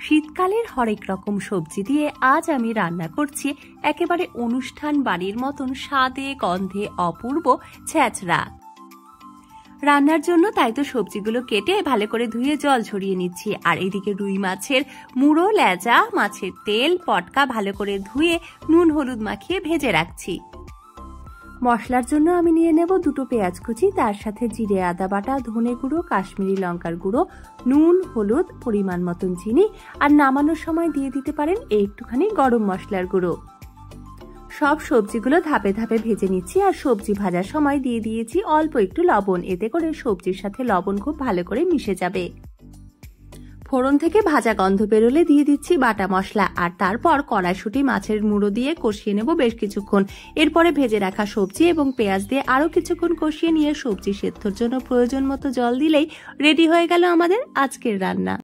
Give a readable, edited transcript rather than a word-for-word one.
শীতকালের হরেক রকম সবজি দিয়ে আজ আমি রান্না করছি একেবারে অনুষ্ঠান বাড়ির মতন স্বাদে গন্ধে অপূর্ব ছেঁচড়া। রান্নার জন্য তাই তো সবজিগুলো কেটে ভালো করে ধুয়ে জল ঝরিয়ে নিচ্ছি, আর এদিকে রুই মাছের মুড়ো, লেজা, মাছের তেল, পটকা ভালো করে ধুয়ে নুন হলুদ মাখিয়ে ভেজে রাখছি। মশলার জন্য আমি নিয়ে নেব 2টো পেঁয়াজ কুচি, তার সাথে জিরে আদা বাটা, ধনে গুঁড়ো, কাশ্মীরি লঙ্কার গুঁড়ো, নুন, হলুদ, পরিমাণ মতন চিনি, আর নামানোর সময় দিয়ে দিতে পারেন একটুখানি গরম মশলার গুঁড়ো। সব সবজিগুলো ধাপে ধাপে ভেজে নিচ্ছি, আর সবজি ভাজার সময় দিয়ে দিয়েছি অল্প একটু লবণ, এতে করে সবজির সাথে লবণ খুব ভালো করে মিশে যাবে। ফোড়ন থেকে ভাজা গন্ধ বেরোলে দিয়ে দিচ্ছি বাটা মশলা, আর তারপর কড়াইশুঁটি মাছের মুড়ো দিয়ে কষিয়ে নেব বেশ কিছুক্ষণ। এরপরে ভেজে রাখা সবজি এবং পেঁয়াজ দিয়ে আরো কিছুক্ষণ কষিয়ে নিয়ে সবজি সেদ্ধর জন্য প্রয়োজন মতো জল দিলেই রেডি হয়ে গেল আমাদের আজকের রান্না।